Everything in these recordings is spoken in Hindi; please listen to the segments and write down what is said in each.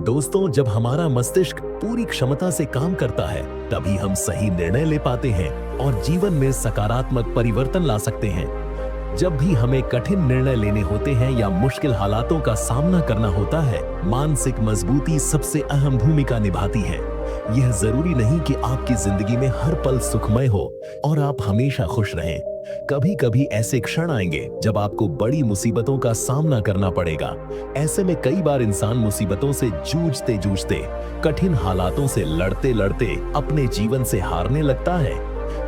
दोस्तों, जब हमारा मस्तिष्क पूरी क्षमता से काम करता है, तभी हम सही निर्णय ले पाते हैं और जीवन में सकारात्मक परिवर्तन ला सकते हैं। जब भी हमें कठिन निर्णय लेने होते हैं या मुश्किल हालातों का सामना करना होता है, मानसिक मजबूती सबसे अहम भूमिका निभाती है। यह जरूरी नहीं कि आपकी जिंदगी में हर पल सुखमय हो और आप हमेशा खुश रहें। कभी कभी ऐसे क्षण आएंगे जब आपको बड़ी मुसीबतों का सामना करना पड़ेगा। ऐसे में कई बार इंसान मुसीबतों से जूझते जूझते, कठिन हालातों से लड़ते लड़ते अपने जीवन से हारने लगता है।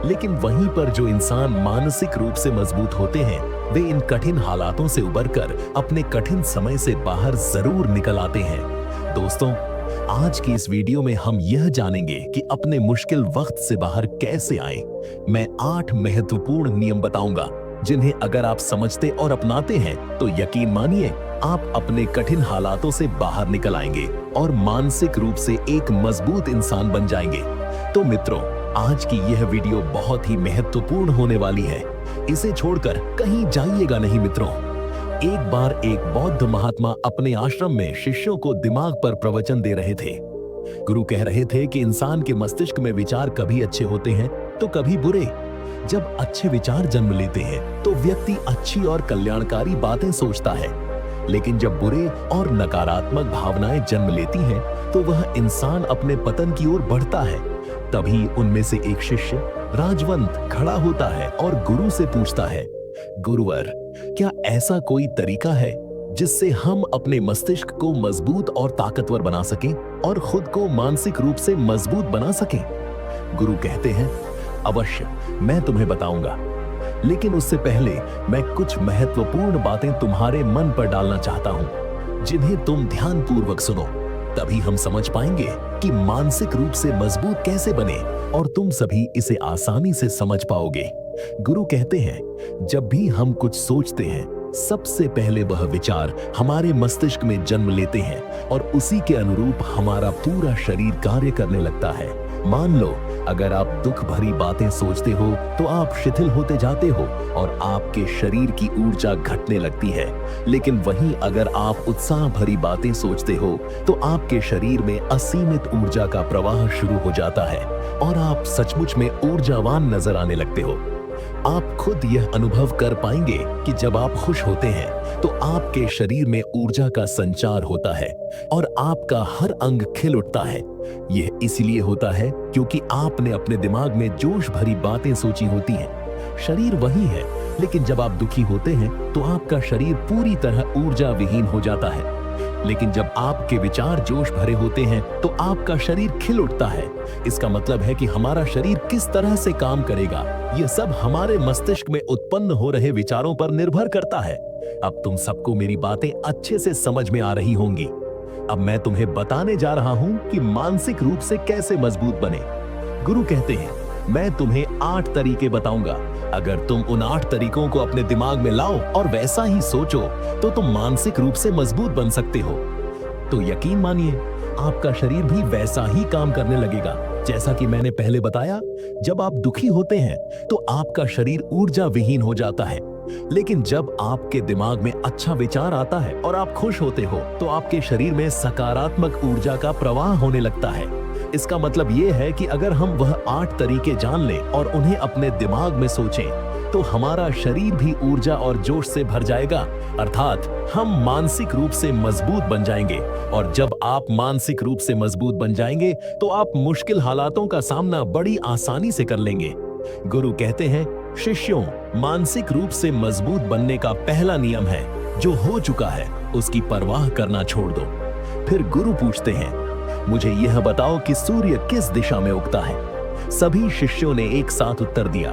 लेकिन वहीं पर जो इंसान मानसिक रूप से मजबूत होते हैं, वे इन कठिन हालातों से उबरकर अपने कठिन समय से बाहर जरूर निकल आते हैं। दोस्तों, आज की इस वीडियो में हम यह जानेंगे कि अपने मुश्किल वक्त से बाहर कैसे आएं। मैं 8 महत्वपूर्ण नियम बताऊंगा, जिन्हें अगर आप समझते और अपनाते हैं तो यकीन मानिए आप अपने कठिन हालातों से बाहर निकल आएंगे और मानसिक रूप से एक मजबूत इंसान बन जाएंगे। तो मित्रों, आज की यह वीडियो बहुत ही महत्वपूर्ण होने वाली है। इसे छोड़कर कहीं जाइएगा नहीं मित्रों। एक बार एक बौद्ध महात्मा अपने आश्रम में शिष्यों को दिमाग पर प्रवचन दे रहे थे। गुरु कह रहे थे कि इंसान के मस्तिष्क में विचार कभी अच्छे होते हैं तो कभी बुरे। जब अच्छे विचार जन्म लेते हैं तो व्यक्ति अच्छी और कल्याणकारी बातें सोचता है, लेकिन जब बुरे और नकारात्मक भावनाएं जन्म लेती हैं तो वह इंसान अपने पतन की ओर बढ़ता है। तभी उनमें से एक शिष्य राजवंत खड़ा होता है और गुरु से पूछता है, गुरुवर, क्या ऐसा कोई तरीका है जिससे हम अपने मस्तिष्क को मजबूत और ताकतवर बना सकें और खुद को मानसिक रूप से मजबूत बना सकें? गुरु कहते हैं, अवश्य, मैं तुम्हें बताऊंगा, लेकिन उससे पहले मैं कुछ महत्वपूर्ण बातें तुम्हारे मन पर डालना चाहता हूं, जिन्हें तुम ध्यानपूर्वक सुनो। तभी हम समझ पाएंगे कि मानसिक रूप से मजबूत कैसे बने और तुम सभी इसे आसानी से समझ पाओगे। गुरु कहते हैं, जब भी हम कुछ सोचते हैं, सबसे पहले वह विचार हमारे मस्तिष्क में जन्म लेते हैं और उसी के अनुरूप हमारा पूरा शरीर कार्य करने लगता है। मान लो, अगर आप दुख भरी बातें सोचते हो तो आप शिथिल होते जाते हो और आपके शरीर की ऊर्जा घटने लगती है। लेकिन वहीं अगर आप उत्साह भरी बातें सोचते हो तो आपके शरीर में असीमित ऊर्जा का प्रवाह शुरू हो जाता है और आप सचमुच में ऊर्जावान नजर आने लगते हो। आप खुद यह अनुभव कर पाएंगे कि जब आप खुश होते हैं तो आपके शरीर में ऊर्जा का संचार होता है और आपका हर अंग खिल उठता है। यह इसलिए होता है क्योंकि आपने अपने दिमाग में जोश भरी बातें सोची होती हैं। शरीर वही है, लेकिन जब आप दुखी होते हैं तो आपका शरीर पूरी तरह ऊर्जा विहीन हो जाता है। लेकिन जब आपके विचार जोश भरे होते हैं तो आपका शरीर खिल उठता है। इसका मतलब है कि हमारा शरीर किस तरह से काम करेगा, यह सब हमारे मस्तिष्क में उत्पन्न हो रहे विचारों पर निर्भर करता है। अब तुम सबको मेरी बातें अच्छे से समझ में आ रही होंगी। अब मैं तुम्हें बताने जा रहा हूं कि मानसिक रूप से कैसे मजबूत बने। गुरु कहते हैं, मैं तुम्हें 8 तरीके बताऊंगा। अगर तुम उन 8 तरीकों को अपने दिमाग में लाओ और वैसा ही सोचो तो तुम मानसिक रूप से मजबूत बन सकते हो। तो यकीन मानिए, आपका शरीर भी वैसा ही काम करने लगेगा जैसा कि मैंने पहले बताया। जब आप दुखी होते हैं तो आपका शरीर ऊर्जा विहीन हो जाता है, लेकिन जब आपके दिमाग में अच्छा विचार आता है और आप खुश होते हो तो आपके शरीर में सकारात्मक ऊर्जा का प्रवाह होने लगता है। इसका मतलब यह है कि अगर हम वह 8 तरीके जान लें और उन्हें अपने दिमाग में सोचें तो हमारा शरीर भी ऊर्जा और जोश से भर जाएगा, अर्थात हम मानसिक रूप से मजबूत बन जाएंगे। और जब आप मानसिक रूप से मजबूत बन जाएंगे तो आप मुश्किल हालातों का सामना बड़ी आसानी से कर लेंगे। गुरु कहते हैं, शिष्यों, मानसिक रूप से मजबूत बनने का पहला नियम है, जो हो चुका है उसकी परवाह करना छोड़ दो। फिर गुरु पूछते हैं, मुझे यह बताओ कि सूर्य किस दिशा में उगता है? सभी शिष्यों ने एक साथ उत्तर दिया,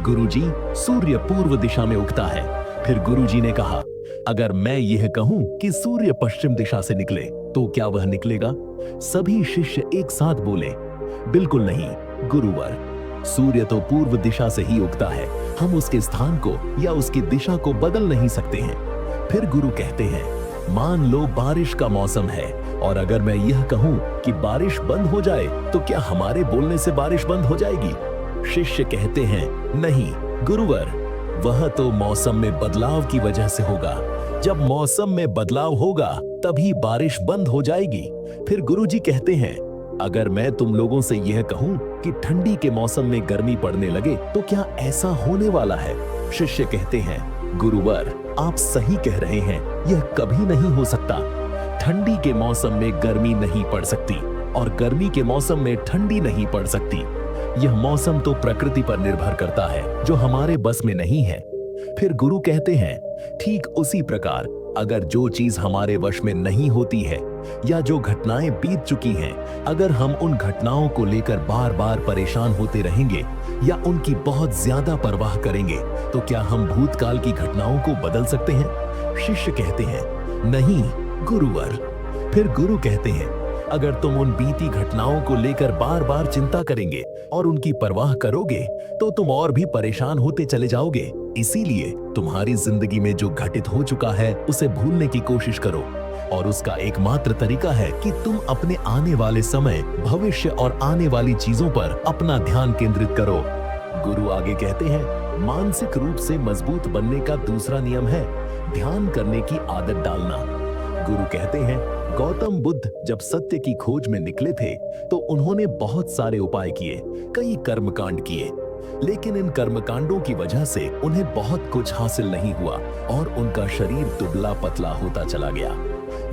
गुरुजी, सूर्य पूर्व दिशा में उगता है। फिर गुरुजी ने कहा, अगर मैं यह कहूं कि सूर्य पश्चिम दिशा से निकले तो क्या वह निकलेगा? सभी शिष्य एक साथ बोले, बिल्कुल नहीं गुरुवर, सूर्य तो पूर्व दिशा से ही उगता है। हम उसके स्थान को या उसकी दिशा को बदल नहीं सकते हैं। फिर गुरु कहते हैं, मान लो बारिश का मौसम है और अगर मैं यह कहूं कि बारिश बंद हो जाए तो क्या हमारे बोलने से बारिश बंद हो जाएगी? शिष्य कहते हैं, नहीं गुरुवर, वह तो मौसम में बदलाव की वजह से होगा। जब मौसम में बदलाव होगा तभी बारिश बंद हो जाएगी। फिर गुरुजी कहते हैं, अगर मैं तुम लोगों से यह कहूं कि ठंडी के मौसम में गर्मी पड़ने लगे तो क्या ऐसा होने वाला है? शिष्य कहते हैं, गुरुवर आप सही कह रहे हैं, यह कभी नहीं हो सकता। ठंडी के मौसम में गर्मी नहीं पड़ सकती और गर्मी के मौसम में ठंडी नहीं पड़ सकती। यह मौसम तो प्रकृति पर निर्भर करता है जो हमारे बस में नहीं है। फिर गुरु कहते हैं, ठीक उसी प्रकार अगर जो चीज हमारे वश में नहीं होती है या जो घटनाएं बीत चुकी हैं, अगर हम उन घटनाओं को लेकर बार बार परेशान होते रहेंगे या उनकी बहुत ज्यादा परवाह करेंगे तो क्या हम भूतकाल की घटनाओं को बदल सकते हैं? शिष्य कहते हैं, नहीं गुरुवर। फिर गुरु कहते हैं, अगर तुम उन बीती घटनाओं को लेकर बार बार चिंता करेंगे और उनकी परवाह करोगे तो तुम और भी परेशान होते चले जाओगे। इसीलिए तुम्हारी जिंदगी में जो घटित हो चुका है उसे भूलने की कोशिश करो और उसका एकमात्र तरीका है कि तुम अपने आने वाले समय, भविष्य और आने वाली चीजों पर अपना ध्यान केंद्रित करो। गुरु आगे कहते हैं, मानसिक रूप से मजबूत बनने का दूसरा नियम है ध्यान करने की आदत डालना। गुरु कहते हैं, गौतम बुद्ध जब सत्य की खोज में निकले थे तो उन्होंने बहुत सारे उपाय किए, कई कर्मकांड किए, लेकिन इन कर्मकांडों की वजह से उन्हें बहुत कुछ हासिल नहीं हुआ और उनका शरीर दुबला पतला होता चला गया।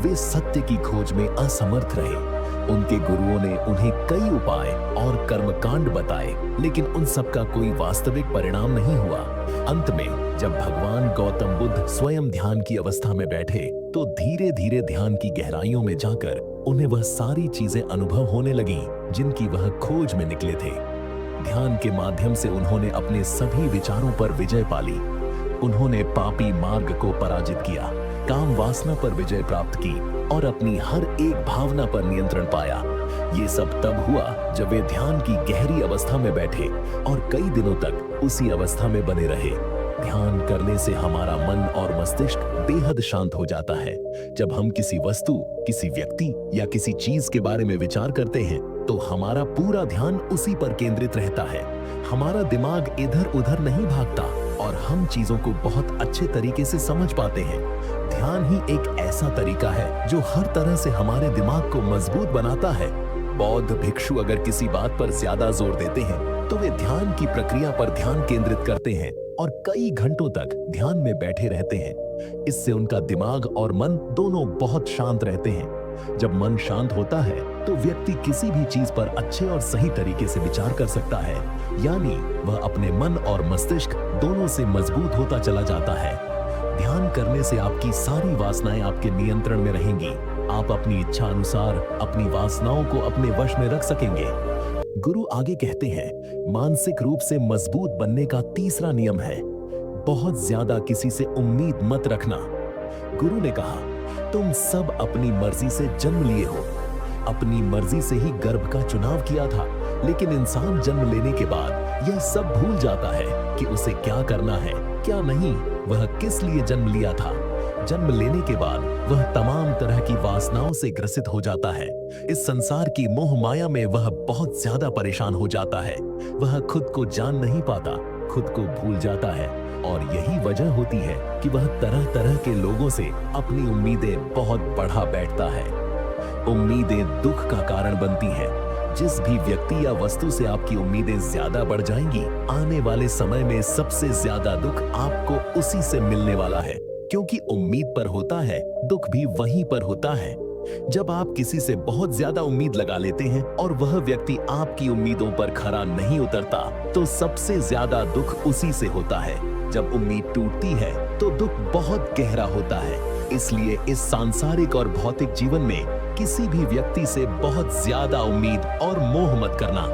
वे सत्य की खोज में असमर्थ रहे। उनके गुरुओं ने उन्हें कई उपाय और कर्मकांड बताए, लेकिन उन सब का कोई वास्तविक परिणाम नहीं हुआ। अंत में जब भगवान गौतम बुद्ध स्वयं ध्यान की अवस्था में बैठे तो धीरे धीरे ध्यान की गहराइयों में जाकर उन्हें वह सारी चीजें अनुभव होने लगीं जिनकी वह खोज में निकले थे। ध्यान के माध्यम से उन्होंने अपने सभी विचारों पर विजय पाली। उन्होंने पापी मार्ग को पराजित किया, काम वासना पर विजय प्राप्त की और अपनी हर एक भावना पर नियंत्रण पाया। ये सब तब हुआ जब वे ध्यान की गहरी अवस्था में बैठे और कई दिनों तक उसी अवस्था में बने रहे। ध्यान करने से हमारा मन और मस्तिष्क बेहद शांत हो जाता है। जब हम किसी वस्तु, किसी व्यक्ति या किसी चीज के बारे में विचार करते हैं तो हमारा पूरा ध्यान उसी पर केंद्रित रहता है। हमारा दिमाग इधर उधर नहीं भागता और हम चीजों को बहुत अच्छे तरीके से समझ पाते हैं। ध्यान ही एक ऐसा तरीका है जो हर तरह से हमारे दिमाग को मजबूत बनाता है। बौद्ध भिक्षु अगर किसी बात पर ज्यादा जोर देते हैं तो वे ध्यान की प्रक्रिया पर ध्यान केंद्रित करते हैं और कई घंटों तक ध्यान में बैठे रहते हैं। इससे उनका दिमाग और मन दोनों बहुत शांत रहते हैं। जब मन शांत होता है तो व्यक्ति किसी भी चीज पर अच्छे और सही तरीके से विचार कर सकता है, यानी वह अपने मन और मस्तिष्क दोनों से मजबूत होता चला जाता है। ध्यान करने से आपकी सारी वासनाएं आपके नियंत्रण में रहेंगी। आप अपनी इच्छा अनुसार अपनी वासनाओं को अपने वश में रख सकेंगे। गुरु आगे कहते हैं, मानसिक रूप से मजबूत बनने का तीसरा नियम है बहुत ज्यादा किसी से उम्मीद मत रखना। गुरु ने कहा, तुम सब अपनी मर्जी से जन्म लिए हो, अपनी मर्जी से ही गर्भ का चुनाव किया था, लेकिन इंसान जन्म लेने के बाद यह सब भूल जाता है कि उसे क्या करना है, क्या नहीं, वह किस लिए जन्म लिया था। जन्म लेने के बाद वह तमाम तरह की वासनाओं से ग्रसित हो जाता है। इस संसार की मोह माया में वह बहुत ज्यादा परेशान हो जाता है। वह खुद को जान नहीं पाता, खुद को भूल जाता है और यही वजह होती है कि वह तरह तरह के लोगों से अपनी उम्मीदें बहुत बढ़ा बैठता है। उम्मीदें दुख का कारण बनती हैं। जिस भी व्यक्ति या वस्तु से आपकी उम्मीदें ज्यादा बढ़ जाएंगी, आने वाले समय में सबसे ज्यादा दुख आपको उसी से मिलने वाला है, क्योंकि उम्मीद पर होता है, दुख भी वहीं पर होता है। जब आप किसी से बहुत ज्यादा उम्मीद लगा लेते हैं और वह व्यक्ति आपकी उम्मीदों पर खरा नहीं उतरता, तो सबसे ज्यादा दुख उसी से होता है। जब उम्मीद टूटती है तो दुख बहुत गहरा होता है। इसलिए इस सांसारिक और भौतिक जीवन में किसी भी व्यक्ति से बहुत ज्यादा उम्मीद और मोह मत करना।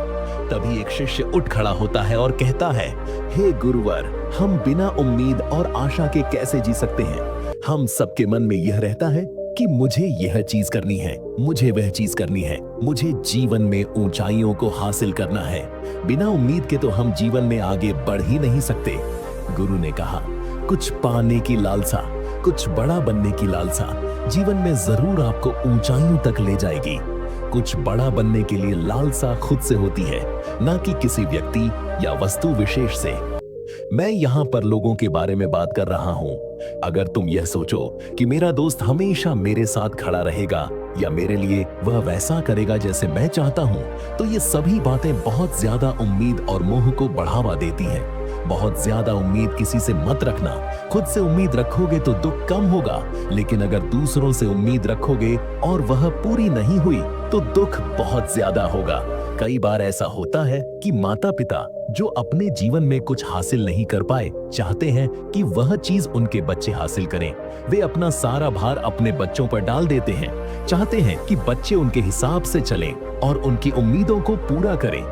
तभी एक शिष्य उठ खड़ा होता है और कहता है, हे गुरुवर, हम बिना उम्मीद और आशा के कैसे जी सकते हैं? हम सबके मन में यह रहता है कि मुझे यह चीज करनी है, मुझे वह चीज करनी है, मुझे जीवन में ऊंचाइयों को हासिल करना है। बिना उम्मीद के तो हम जीवन में आगे बढ़ ही नहीं सकते। गुरु ने कहा, कुछ पाने की लालसा, कुछ बड़ा बनने की लालसा जीवन में जरूर आपको ऊंचाइयों तक ले जाएगी। कुछ बड़ा बनने के लिए लालसा खुद से होती है, ना कि किसी व्यक्ति या वस्तु विशेष से। मैं यहाँ पर लोगों के बारे में बात कर रहा हूँ। अगर तुम यह सोचो कि मेरा दोस्त हमेशा मेरे साथ खड़ा रहेगा या मेरे लिए वह वैसा करेगा जैसे मैं चाहता हूँ, तो ये सभी बातें बहुत ज्यादा उम्मीद और मोह को बढ़ावा देती हैं। बहुत ज्यादा उम्मीद किसी से मत रखना। खुद से उम्मीद रखोगे तो दुख कम होगा, लेकिन अगर दूसरों से उम्मीद रखोगे और वह पूरी नहीं हुई तो दुख बहुत ज्यादा होगा। कई बार ऐसा होता है कि माता पिता जो अपने जीवन में कुछ हासिल नहीं कर पाए चाहते हैं कि वह चीज उनके बच्चे हासिल करें। वे अपना सारा भार अपने बच्चों पर डाल देते हैं, चाहते हैं कि बच्चे उनके हिसाब से चलें और उनकी उम्मीदों को पूरा करें।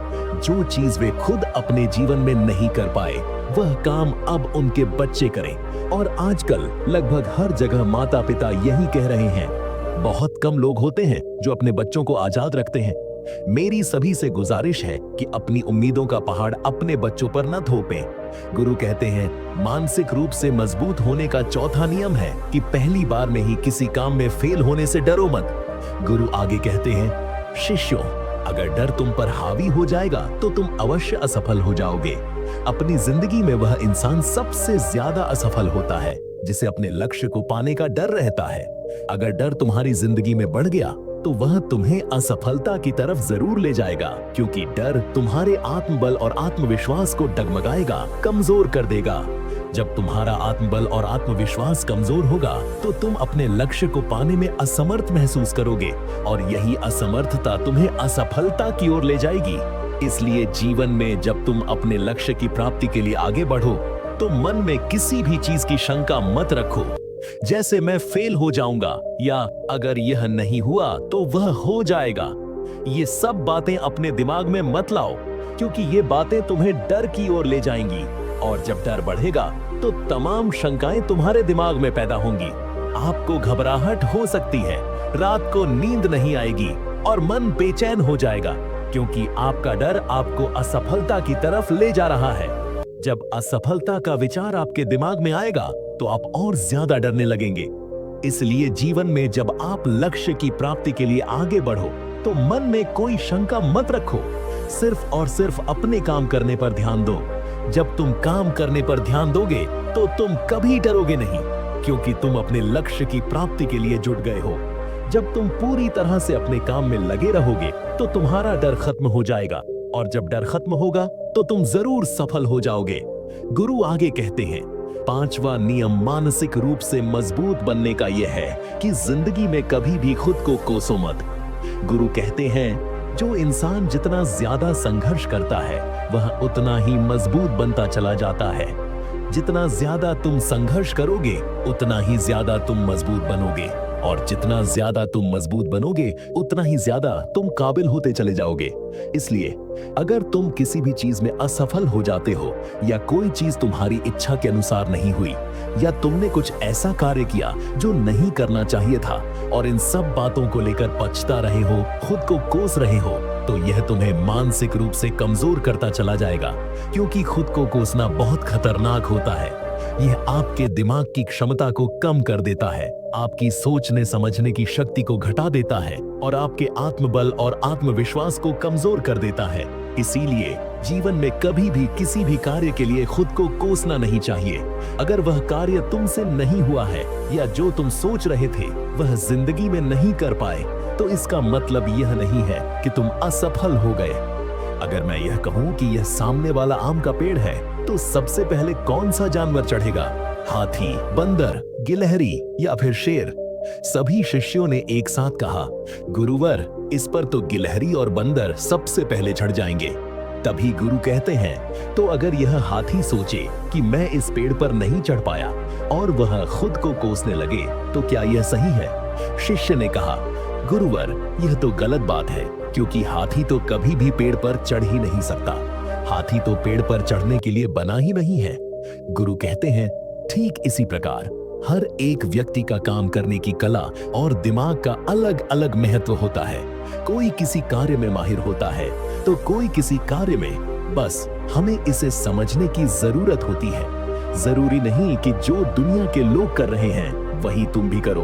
जो चीज वे खुद अपने जीवन में नहीं कर पाए वह काम अब उनके बच्चे करें। और आजकल लगभग हर जगह माता पिता यही कह रहे हैं। बहुत कम लोग होते हैं जो अपने बच्चों को आजाद रखते हैं। मेरी सभी से गुजारिश है कि अपनी उम्मीदों का पहाड़ अपने बच्चों पर न थोपें। गुरु कहते हैं मानसिक रूप से मजबूत होने का चौथा नियम है कि पहली बार में ही किसी काम में फेल होने से डरो मत। गुरु आगे कहते हैं शिष्यों, अगर डर तुम पर हावी हो जाएगा तो तुम अवश्य असफल हो जाओगे। अपनी जिंदगी में वह इंसान सबसे ज्यादा असफल होता है जिसे अपने लक्ष्य को पाने का डर रहता है। अगर डर तुम्हारी जिंदगी में बढ़ गया तो वह तुम्हें असफलता की तरफ जरूर ले जाएगा, क्योंकि डर तुम्हारे आत्मबल और आत्मविश्वास को डगमगाएगा, कमजोर कर देगा। जब तुम्हारा आत्मबल और आत्मविश्वास कमजोर होगा तो तुम अपने लक्ष्य को पाने में असमर्थ महसूस करोगे और यही असमर्थता तुम्हें असफलता की ओर ले जाएगी। इसलिए जीवन में जब तुम अपने लक्ष्य की प्राप्ति के लिए आगे बढ़ो तो मन में किसी भी चीज की शंका मत रखो, जैसे मैं फेल हो जाऊंगा या अगर यह नहीं हुआ तो वह हो जाएगा। ये सब बातें अपने दिमाग में मत लाओ, क्योंकि ये बातें तुम्हें डर की ओर ले जाएंगी और जब डर बढ़ेगा तो तमाम शंकाएं तुम्हारे दिमाग में पैदा होंगी। आपको घबराहट हो सकती है, रात को नींद नहीं आएगी और मन बेचैन हो जाएगा, क्योंकि आपका डर आपको असफलता की तरफ ले जा रहा है। जब असफलता का विचार आपके दिमाग में आएगा तो आप और ज्यादा डरने लगेंगे। इसलिए जीवन में जब आप लक्ष्य की प्राप्ति के लिए आगे बढ़ो तो मन में कोई शंका मत रखो, सिर्फ और सिर्फ अपने काम करने पर ध्यान दो। जब तुम काम करने पर ध्यान दोगे तो तुम कभी डरोगे नहीं, क्योंकि तुम अपने लक्ष्य की प्राप्ति के लिए जुट गए हो। जब तुम पूरी तरह से अपने काम में लगे रहोगे तो तुम्हारा डर खत्म हो जाएगा और जब डर खत्म होगा तो तुम जरूर सफल हो जाओगे। गुरु आगे कहते हैं पांचवा नियम मानसिक रूप से मजबूत बनने का यह है कि जिंदगी में कभी भी खुद को कोसो मत। गुरु कहते हैं जो इंसान जितना ज्यादा संघर्ष करता है वह उतना ही मजबूत बनता चला जाता है। जितना ज्यादा तुम संघर्ष करोगे उतना ही ज्यादा तुम मजबूत बनोगे और जितना ज्यादा तुम मजबूत बनोगे उतना ही ज्यादा तुम काबिल होते चले जाओगे। इसलिए अगर तुम किसी भी चीज में असफल हो जाते हो या कोई चीज तुम्हारी इच्छा के अनुसार नहीं हुई या तुमने कुछ ऐसा कार्य किया जो नहीं करना चाहिए था और इन सब बातों को लेकर पछता रहे हो, खुद को कोस रहे हो, तो यह तुम्हें मानसिक रूप से कमजोर करता चला जाएगा, क्योंकि खुद को कोसना बहुत खतरनाक होता है। यह आपके दिमाग की क्षमता को कम कर देता है, आपकी सोचने समझने की शक्ति को घटा देता है और आपके आत्मबल और आत्मविश्वास को कमजोर कर देता है। इसीलिए जीवन में कभी भी किसी भी कार्य के लिए खुद को कोसना नहीं चाहिए। अगर वह कार्य तुमसे नहीं हुआ है या जो तुम सोच रहे थे वह जिंदगी में नहीं कर पाए तो इसका मतलब यह नहीं है कि तुम असफल हो गए। अगर मैं यह कहूं कि यह सामने वाला आम का पेड़ है तो सबसे पहले कौन सा जानवर चढ़ेगा? हाथी, बंदर, गिलहरी या फिर शेर? सभी शिष्यों ने एक साथ कहा, गुरुवर, इस पर तो गिलहरी और बंदर सबसे पहले चढ़ जाएंगे। तभी गुरु कहते हैं, तो अगर यह हाथी सोचे कि मैं इस पेड़ पर नहीं चढ़ पाया और वह खुद को कोसने लगे तो क्या यह सही है? शिष्य ने कहा, गुरुवर, यह तो गलत बात है, क्योंकि हाथी तो कभी भी पेड़ पर चढ़ ही नहीं सकता। हाथी तो पेड़ पर चढ़ने के लिए बना ही नहीं है। गुरु कहते हैं, ठीक इसी प्रकार हर एक व्यक्ति का काम करने की कला और दिमाग का अलग अलग महत्व होता है। कोई किसी कार्य में माहिर होता है तो कोई किसी कार्य में। बस हमें इसे समझने की जरूरत होती है। जरूरी नहीं कि जो दुनिया के लोग कर रहे हैं वही तुम भी करो।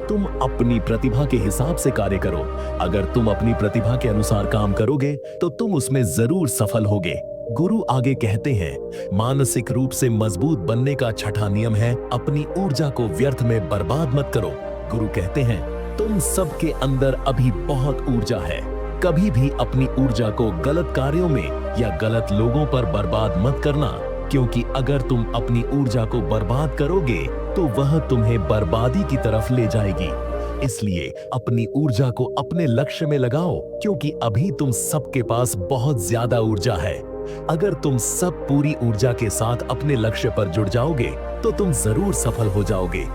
तुम अपनी प्रतिभा के हिसाब से कार्य करो। अगर तुम अपनी प्रतिभा के अनुसार काम करोगे तो तुम उसमें जरूर सफल होगे। गुरु आगे कहते हैं, मानसिक रूप से मजबूत बनने का छठा नियम है, अपनी ऊर्जा को व्यर्थ में बर्बाद मत करो। गुरु कहते हैं, तुम सबके अंदर अभी बहुत ऊर्जा है। कभी भी अपनी ऊर्जा को गलत कार्यों में या गलत लोगों पर बर्बाद मत करना, क्योंकि अगर तुम अपनी ऊर्जा को बर्बाद करोगे तो वह तुम्हें बर्बादी की तरफ ले जाएगी। इसलिए अपनी ऊर्जा को अपने लक्ष्य में लगाओ, क्योंकि अभी तुम सबके पास बहुत ज्यादा ऊर्जा है। अगर तुम सब पूरी ऊर्जा के साथ अपने लक्ष्य पर जुड़ जाओगे तो तुम जरूर सफल हो जाओगे।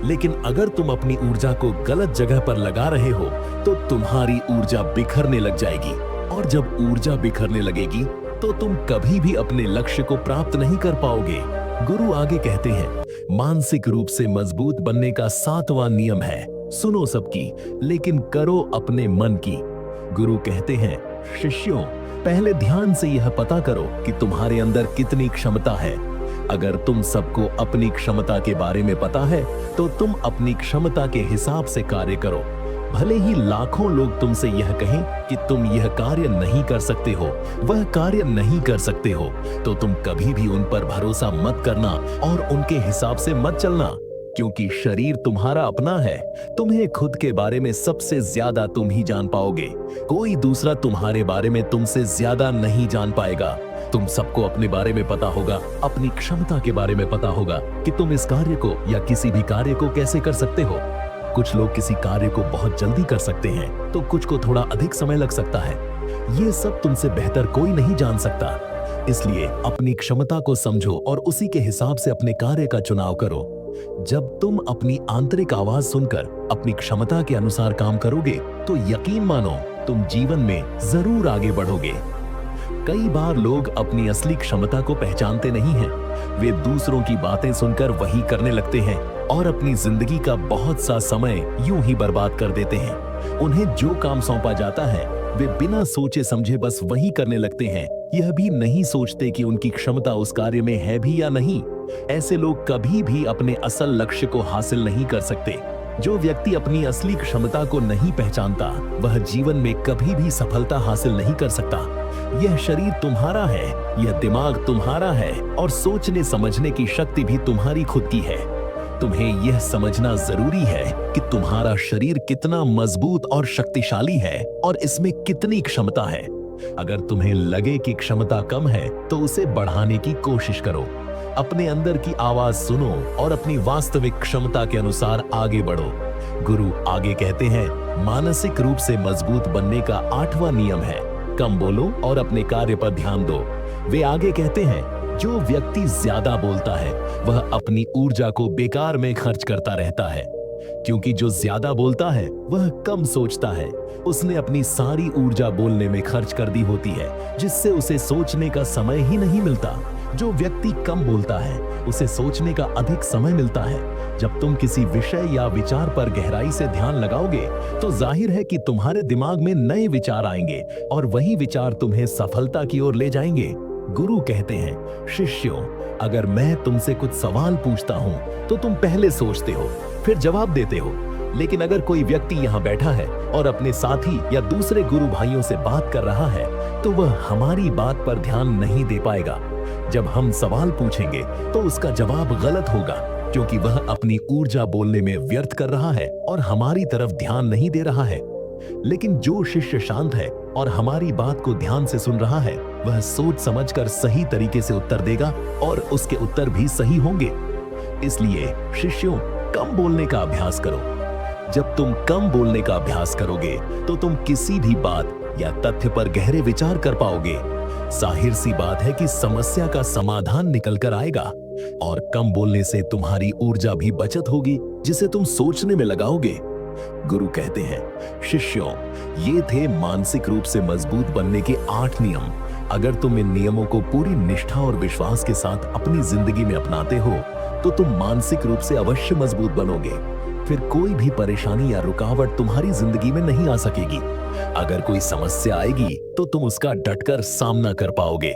लेकिन अगर तुम अपनी ऊर्जा को गलत जगह पर लगा रहे हो तो तुम्हारी ऊर्जा बिखरने लग जाएगी, और जब ऊर्जा बिखरने लगेगी तो तुम कभी भी अपने लक्ष्य को प्राप्त नहीं कर पाओगे। गुरु आगे कहते हैं, मानसिक रूप से मजबूत बनने का 7वां नियम है, सुनो सबकी लेकिन करो अपने मन की। गुरु कहते हैं, शिष्यों, पहले ध्यान से यह पता करो कि तुम्हारे अंदर कितनी क्षमता है। अगर तुम सबको अपनी क्षमता के बारे में पता है तो तुम अपनी क्षमता के हिसाब से कार्य करो। भले ही लाखों लोग तुमसे यह कहें कि तुम यह कार्य नहीं कर सकते हो, वह कार्य नहीं कर सकते हो, तो तुम कभी भी उन पर भरोसा मत करना और उनके हिसाब से मत चलना, क्योंकि शरीर तुम्हारा अपना है। तुम्हें खुद के बारे में सबसे ज्यादा तुम ही जान पाओगे। कोई दूसरा तुम्हारे बारे में तुमसे ज्यादा नहीं जान पाएगा। तुम सबको अपने बारे में पता होगा, अपनी क्षमता के बारे में पता होगा कि तुम इस कार्य को या किसी भी कार्य को कैसे कर सकते हो। कुछ लोग किसी कार्य को बहुत जल्दी कर सकते हैं, तो कुछ को थोड़ा अधिक समय लग सकता है। ये सब तुमसे बेहतर कोई नहीं जान सकता। इसलिए अपनी क्षमता को समझो और उसी के हिसाब से अपने कार्य का चुनाव करो। जब तुम अपनी आंतरिक आवाज सुनकर अपनी क्षमता के अनुसार काम करोगे तो यकीन मानो तुम जीवन में जरूर आगे बढ़ोगे। कई बार लोग अपनी असली क्षमता को पहचानते नहीं हैं। वे दूसरों की बातें सुनकर वही करने लगते हैं और अपनी जिंदगी का बहुत सा समय यूं ही बर्बाद कर देते हैं। उन्हें जो काम सौंपा जाता है वे बिना सोचे समझे बस वही करने लगते हैं, यह भी नहीं सोचते कि उनकी क्षमता उस कार्य में है भी या नहीं। ऐसे लोग कभी भी अपने असल लक्ष्य को हासिल नहीं कर सकते। जो व्यक्ति अपनी असली क्षमता को नहीं पहचानता वह जीवन में कभी भी सफलता हासिल नहीं कर सकता। यह शरीर तुम्हारा है, यह दिमाग तुम्हारा है और सोचने समझने की शक्ति भी तुम्हारी खुद की है। तुम्हें यह समझना जरूरी है कि तुम्हारा शरीर कितना मजबूत और शक्तिशाली है और इसमें कितनी क्षमता है। अगर तुम्हें लगे कि क्षमता कम है तो उसे बढ़ाने की कोशिश करो। अपने अंदर की आवाज सुनो और अपनी वास्तविक क्षमता के अनुसार आगे बढ़ो। गुरु आगे कहते हैं, मानसिक रूप से मजबूत बनने का 8वां नियम है, कम बोलो और अपने कार्य पर ध्यान दो। वे आगे कहते हैं, जो व्यक्ति ज्यादा बोलता है वह अपनी ऊर्जा को बेकार में खर्च करता रहता है, क्योंकि जो ज्यादा बोलता है वह कम सोचता है। उसने अपनी सारी ऊर्जा बोलने में खर्च कर दी होती है, जिससे उसे सोचने का समय ही नहीं मिलता। जो व्यक्ति कम बोलता है उसे सोचने का अधिक समय मिलता है। जब तुम किसी विषय या विचार पर गहराई से ध्यान लगाओगे तो जाहिर है कि तुम्हारे दिमाग में नए विचार आएंगे और वही विचार तुम्हें सफलता की ओर ले जाएंगे। गुरु कहते हैं, शिष्यों, अगर मैं तुमसे कुछ सवाल पूछता हूं तो तुम पहले सोचते हो फिर जवाब देते हो, लेकिन अगर कोई व्यक्ति यहाँ बैठा है और अपने साथी या दूसरे गुरु भाइयों से बात कर रहा है तो वह हमारी बात पर ध्यान नहीं दे पाएगा। जब हम सवाल पूछेंगे तो उसका जवाब गलत होगा, क्योंकि वह अपनी ऊर्जा बोलने में व्यर्थ कर रहा है और हमारी तरफ ध्यान नहीं दे रहा है। लेकिन जो शिष्य शांत है और हमारी बात को ध्यान से सुन रहा है वह सोच समझकर सही तरीके से उत्तर देगा और उसके उत्तर भी सही होंगे। इसलिए शिष्यों, कम बोलने का अभ्यास करो। जब तुम कम बोलने का अभ्यास करोगे तो तुम किसी भी बात या तथ्य पर गहरे विचार कर पाओगे। जाहिर सी बात है कि समस्या का समाधान निकल कर आएगा और कम बोलने से तुम्हारी ऊर्जा भी बचत होगी, जिसे तुम सोचने में लगाओगे। गुरु कहते हैं, शिष्यों, ये थे मानसिक रूप से मजबूत बनने के 8 नियम। अगर तुम इन नियमों को पूरी निष्ठा और विश्वास के साथ अपनी जिंदगी में अपनाते हो तो तुम मानसिक रूप से अवश्य मजबूत बनोगे। फिर कोई भी परेशानी या रुकावट तुम्हारी जिंदगी में नहीं आ सकेगी। अगर कोई समस्या आएगी तो तुम उसका डटकर सामना कर पाओगे।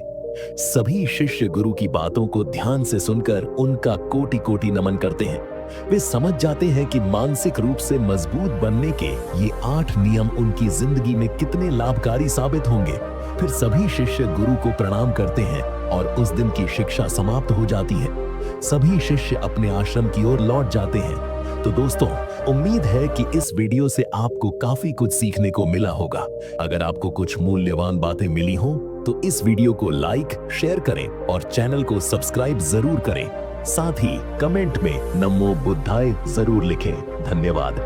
सभी शिष्य गुरु की बातों को ध्यान से सुनकर उनका कोटि कोटि नमन करते हैं। वे समझ जाते हैं कि मानसिक रूप से मजबूत बनने के ये 8 नियम उनकी जिंदगी में कितने लाभकारी साबित होंगे। फिर सभी शिष्य गुरु को प्रणाम करते हैं और उस दिन की शिक्षा समाप्त हो जाती है। सभी शिष्य अपने आश्रम की ओर लौट जाते हैं। तो दोस्तों, उम्मीद है कि इस वीडियो से आपको काफी कुछ सीखने को मिला होगा। अगर आपको कुछ मूल्यवान बातें मिली हो तो इस वीडियो को लाइक, शेयर करें और चैनल को सब्सक्राइब जरूर करें। साथ ही कमेंट में नमो बुद्धाय जरूर लिखें। धन्यवाद।